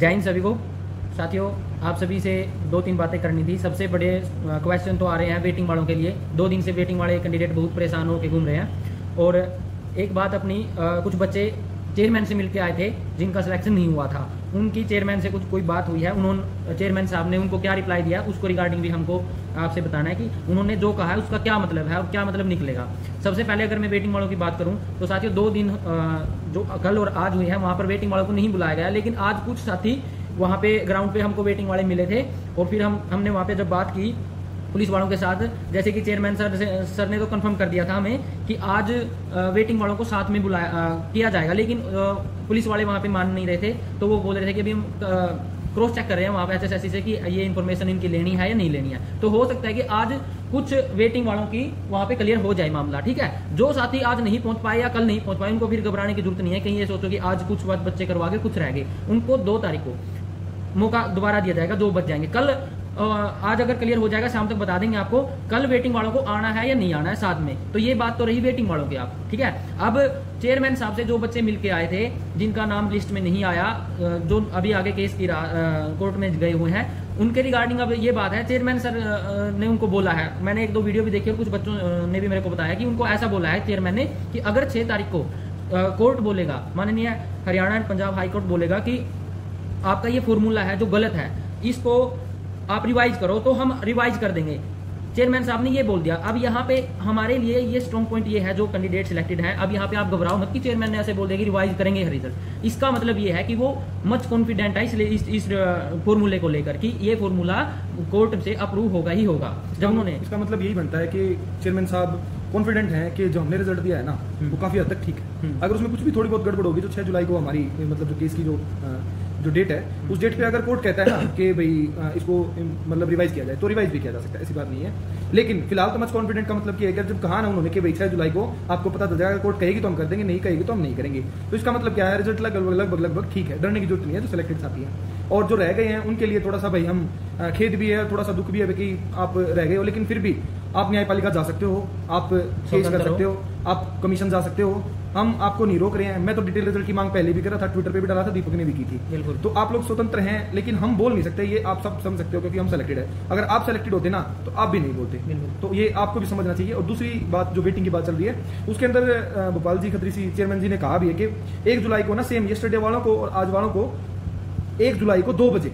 जय हिंद सभी को। साथियों, आप सभी से 2-3 बातें करनी थी। सबसे बड़े क्वेश्चन तो आ रहे हैं वेटिंग वालों के लिए। 2 दिन से वेटिंग वाले कैंडिडेट बहुत परेशान होकर घूम रहे हैं। और एक बात अपनी, कुछ बच्चे चेयरमैन से मिलके आए थे जिनका सिलेक्शन नहीं हुआ था, उनकी चेयरमैन से कोई बात हुई है। उन्होंने चेयरमैन साहब ने उनको क्या रिप्लाई दिया उसको रिगार्डिंग भी हमको आपसे बताना है कि उन्होंने जो कहा है उसका क्या मतलब है और क्या मतलब निकलेगा। सबसे पहले अगर मैं वेटिंग वालों की बात करूं तो साथियों 2 दिन जो कल और आज हुई है वहां पर वेटिंग वालों को नहीं बुलाया गया, लेकिन आज कुछ साथी वहां पे ग्राउंड पे हमको वेटिंग वाले मिले थे और फिर हमने वहां पे जब बात की पुलिस वालों के साथ, जैसे कि चेयरमैन सर ने तो कंफर्म कर दिया था हमें कि आज वेटिंग वालों को साथ में बुलाया किया जाएगा, लेकिन पुलिस वाले वहां पे मान नहीं रहे थे। तो वो बोल रहे थे कि अभी हम क्रॉस चेक कर रहे हैं वहां पे एसएससी से कि ये इन्फॉर्मेशन इनकी लेनी है या नहीं लेनी है। तो हो सकता है कि आज कुछ वेटिंग वालों की वहां पे क्लियर हो जाए मामला, ठीक है। जो साथी आज नहीं पहुंच पाए या कल नहीं पहुंच पाए उनको फिर घबराने की जरूरत नहीं है। कहीं ये सोचो कि आज कुछ बच्चे करवा के कुछ रह गए, उनको 2 तारीख को मौका दोबारा दिया जाएगा, 2 बच जाएंगे। कल आज अगर क्लियर हो जाएगा शाम तक बता देंगे आपको कल वेटिंग वालों को आना है या नहीं आना है साथ में। तो ये बात तो रही वेटिंग वालों की, आप ठीक है। अब चेयरमैन साहब से जो बच्चे मिलके आए थे जिनका नाम लिस्ट में नहीं आया, जो अभी आगे केस की कोर्ट में गए हुए हैं, उनके रिगार्डिंग अब ये बात है चेयरमैन सर ने उनको बोला है। मैंने 1-2 वीडियो भी देखी और कुछ बच्चों ने भी मेरे को बताया कि उनको ऐसा बोला है चेयरमैन ने कि अगर 6 तारीख को कोर्ट बोलेगा, माननीय Haryana and Punjab high court बोलेगा कि आपका ये फॉर्मूला है जो गलत है, इसको आप रिवाइज करो, तो हम रिवाइज कर देंगे। चेयरमैन साहब ने ये बोल दिया। अब यहाँ पे हमारे लिए ये स्ट्रॉन्ग पॉइंट ये है जो कैंडिडेट सिलेक्टेड है, अब यहाँ पे आप घबराओ मत कि चेयरमैन ने ऐसे बोल दिया कि रिवाइज करेंगे रिजल्ट। इसका मतलब ये है कि वो मच कॉन्फिडेंट है इसलिए इस फॉर्मूले को लेकर कि ये फॉर्मूला कोर्ट से अप्रूव होगा ही होगा। जब उन्होंने इसका मतलब यही बनता है कि चेयरमैन साहब कॉन्फिडेंट हैं कि जो हमने रिजल्ट दिया है ना वो काफी हद तक ठीक है। अगर उसमें कुछ भी थोड़ी बहुत गड़बड़ होगी तो 6 जुलाई को हमारी मतलब जो केस की जो डेट है उस डेट पे अगर कोर्ट कहता है ना कि भाई इसको मतलब रिवाइज किया जाए तो रिवाइज भी किया जा सकता है, ऐसी बात नहीं है। लेकिन फिलहाल तो मच कॉन्फिडेंट का मतलब क्या है कि जब कहा ना उन्होंने कि भाई 6 जुलाई को आपको पता चल जाएगा, कोर्ट कहेगी तो हम कर देंगे, नहीं कहेगी तो हम नहीं करेंगे। तो इसका मतलब क्या है, रिजल्ट लगभग ठीक है, डरने की जरूरत नहीं है जो सिलेक्टेड साथी है। और जो रह गए हैं उनके लिए थोड़ा सा भाई हम खेद भी है, थोड़ा सा दुख भी है कि आप रह गए हो, लेकिन फिर भी आप न्यायपालिका जा सकते हो, आप केस कर सकते हो, आप कमीशन जा सकते हो, हम आपको नहीं रोक रहे हैं। मैं तो डिटेल रिजल्ट की मांग पहले भी कर रहा था, ट्विटर पे भी डाला था, दीपक ने भी की थी। बिल्कुल। तो आप लोग स्वतंत्र हैं, लेकिन हम बोल नहीं सकते, ये आप सब समझ सकते हो क्योंकि हम सिलेक्टेड है। अगर आप सिलेक्टेड होते ना तो आप भी नहीं बोलते, तो ये आपको भी समझना चाहिए। और दूसरी बात जो वेटिंग की बात चल रही है उसके अंदर भोपाल जी खत्री सी चेयरमैन जी ने कहा भी है कि 1 जुलाई को ना सेम यस्टरडे वालों को और आज वालों को 1 जुलाई को 2 बजे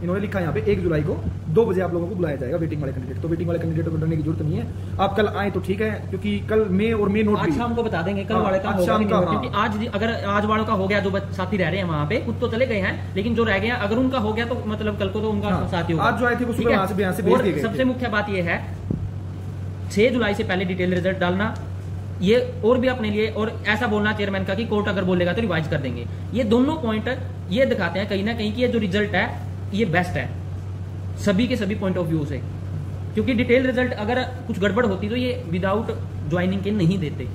इन्होंने लिखा यहाँ पे 1 जुलाई को 2 बजे आप लोगों को बुलाया जाएगा वेटिंग वाले कैंडिडेट। तो वेटिंग वाले कैंडिडेट को डरने की जरूरत नहीं है, आप कल आए तो ठीक है क्योंकि कल मे और मे नोट आज शाम को बता देंगे कल वाले का होगा नहीं, क्योंकि आज अगर आज वालों का हो गया जो साथी रह रहे हैं वहां पे कुछ तो चले गए हैं, लेकिन जो रह गए हैं अगर उनका हो गया तो मतलब कल को तो उनका साथी होगा। आज जो आए थे वो सुबह यहाँ से भेज दिए गए। सबसे मुख्य बात यह है 6 जुलाई से पहले डिटेल रिजल्ट डालना, ये और भी अपने लिए, और ऐसा बोलना चेयरमैन का कि कोर्ट अगर बोलेगा तो रिवाइज कर देंगे। ये दोनों पॉइंट ये दिखाते हैं कहीं ना कहीं कि ये जो रिजल्ट है ये बेस्ट है सभी के सभी पॉइंट ऑफ व्यू से, क्योंकि डिटेल रिजल्ट अगर कुछ गड़बड़ होती तो ये विदाउट ज्वाइनिंग के नहीं देते।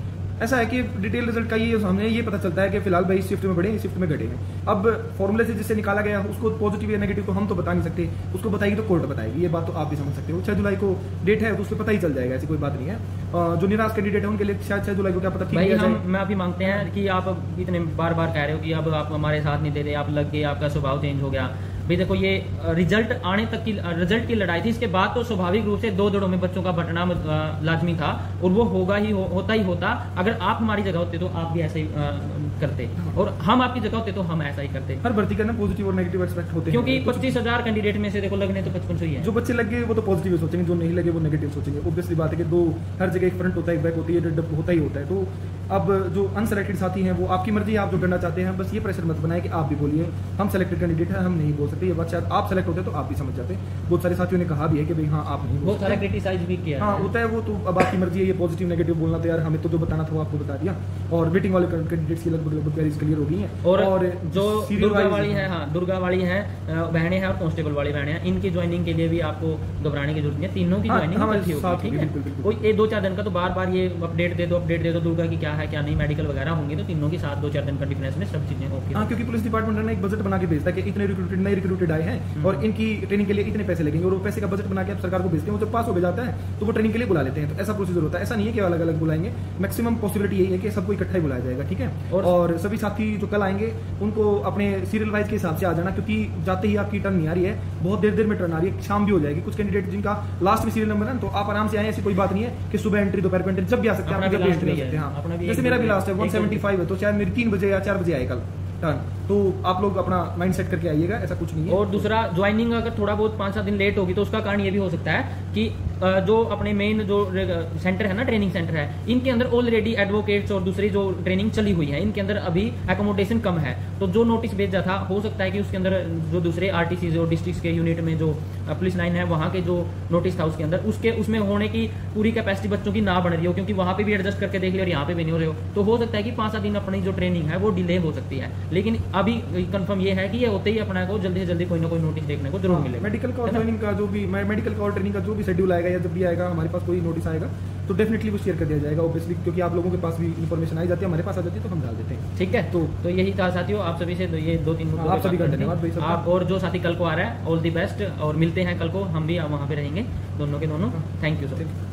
ऐसा है कि डिटेल रिजल्ट का ये हमें ये पता चलता है कि फिलहाल भाई इस शिफ्ट में बढ़े, इस शिफ्ट में घटे हैं। अब फॉर्मूले से जिससे निकाला गया उसको पॉजिटिव या नेगेटिव तो हम तो बता नहीं सकते, उसको बताएगी तो कोर्ट बताएगी। ये बात तो आप भी समझ सकते हो। 6 जुलाई को डेट है तो उसको पता ही चल जाएगा, ऐसी कोई बात नहीं है। जो निराश कैंडिडेट है उनके लिए शायद 6 जुलाई को क्या पता ठीक है। हम माफी मांगते हैं कि आप इतने बार बार कह रहे हो कि अब आप हमारे साथ नहीं दे रहे, आप लग गए, आपका स्वभाव चेंज हो गया। भाई देखो ये रिजल्ट आने तक की रिजल्ट की लड़ाई थी, इसके बाद तो स्वाभाविक रूप से 2 दौड़ों में बच्चों का बंटना लाजमी था और वो होगा ही होता ही होता। अगर आप हमारी जगह होते तो आप भी ऐसा ही करते और हम आपकी जगह होते तो हम ऐसा ही करते। हर भर्ती का ना पॉजिटिव और नेगेटिव एस्पेक्ट होते हैं, क्योंकि 25,000 कैंडिडेट में से देखो लगने तो 55 ही है। जो बच्चे लगे वो तो पॉजिटिव सोचेंगे, जो नहीं लगे वो नेगेटिव सोचेंगे। ऑब्वियसली बात है कि 2 हर जगह एक फ्रंट होता है, एक बैक होती है, डेवलप होता ही होता है। तो अब जो अनसेलेक्टेड साथी हैं वो आपकी मर्जी है, आप जो करना चाहते हैं बस ये प्रेशर मत बनाए कि आप भी बोलिए हम सेलेक्टेड कैंडिडेट हैं, हम नहीं बोल सकते। ये बात शायद आप सेलेक्ट होते तो आप भी समझ जाते। बहुत सारे साथियों ने कहा भी है कि भाई हाँ आप नहीं, बहुत सारे क्रिटिसाइज भी किया। हाँ होता है वो, तो अब आपकी मर्जी है, ये पॉजिटिव नेगेटिव बोलना तो यार हमें तो जो बताना था वो आपको बता दिया। और वेटिंग वाले कैंडिडेट्स की लगभग क्वेरीज क्लियर हो गई हैं। और जो दुर्गा वाली है, हाँ दुर्गा वाली है बहनें हैं और कांस्टेबल वाली बहनें हैं, इनकी ज्वाइनिंग के लिए भी आपको घबराने की जरूरत नहीं है। तीनों की ज्वाइनिंग ठीक है। कोई 2-4 दिन का तो बार बार ये अपडेट दे दो दुर्गा की क्या है क्या नहीं, मेडिकल वगैरह होंगे तो तीनों की साथ 2-4 दिन का डिफरेंस में सब चीजें ओके। हाँ क्योंकि पुलिस डिपार्टमेंट ने एक बजट बना के भेजता है कि इतने नए रिक्रूटेड आए हैं और इनकी ट्रेनिंग के लिए इतने पैसे लगेंगे, और वो पैसे का बजट बना के आप सरकार को भेजते हैं। वो जब पास हो जाता है तो वो ट्रेनिंग के लिए बुला लेते हैं। तो ऐसा प्रोसीजर होता है, ऐसा नहीं है कि अलग अलग बुलाएंगे। मैक्सिमम पॉसिबिलिटी यही है कि सबको इकट्ठा ही बुलाया जाएगा, ठीक है। और और सभी साथी जो कल आएंगे उनको अपने सीरियल वाइज के हिसाब से आ जाना, क्योंकि जाते ही आपकी टर्न नहीं आ रही है, बहुत देर में टर्न आ रही है, शाम भी हो जाएगी। कुछ कैंडिडेट जिनका लास्ट में सीरियल नंबर है, तो आप आराम से आए, ऐसी कोई बात नहीं है कि सुबह एंट्री दोपहर को एंट्री, जब भी आ सकते हैं, आप जब भी एंट्री कर सकते हैं। हाँ, जैसे मेरा भी लास्ट है 175 है, तो शायद मेरी 3 बजे या 4 बजे आए कल टर्न, तो आप लोग अपना माइंड सेट करके आइएगा, ऐसा कुछ नहीं है। और दूसरा, ज्वाइनिंग अगर थोड़ा बहुत 5-7 दिन लेट होगी तो उसका कारण ये भी हो सकता है कि जो अपने मेन जो सेंटर है ना, ट्रेनिंग सेंटर है, इनके अंदर ऑलरेडी एडवोकेट्स और दूसरी जो ट्रेनिंग चली हुई है, इनके अंदर अभी एकोमोडेशन कम है, तो जो नोटिस भेजा था हो सकता है कि उसके अंदर जो दूसरे आरटीसी और डिस्ट्रिक्ट के यूनिट में जो पुलिस लाइन है वहाँ के जो नोटिस था उसके अंदर उसमें होने की पूरी कैपेसिटी बच्चों की ना बन रही हो, क्योंकि वहाँ पे भी एडजस्ट करके देख लिया और यहाँ पे भी नहीं हो रहे हो, तो हो सकता है कि 5-7 दिन अपनी जो ट्रेनिंग है वो डिले हो सकती है। लेकिन अभी कंफर्म ये है कि ये होते ही अपना को जल्दी से जल्दी कोई ना कोई नोटिस देखने को जरूर मिलेगा। मेडिकल का और ट्रेनिंग का जो भी मेडिकल का और ट्रेनिंग का जो भी शेड्यूल आएगा या जब भी आएगा हमारे पास कोई नोटिस आएगा तो डेफिनेटली वो शेयर कर दिया जाएगा, ऑब्वियसली, क्योंकि आप लोगों के पास भी इन्फॉर्मेशन आई जाती है, हमारे पास आ जाती है, तो हम डाल देते हैं। ठीक है, तो यही था साथियों, आप सभी से ये 2-3 मुद्दों आप सभी का धन्यवाद भाई। आप और जो साथी कल को आ रहा है, ऑल दी बेस्ट, और मिलते हैं कल को, हम भी वहाँ पे रहेंगे दोनों के दोनों। Thank you sir.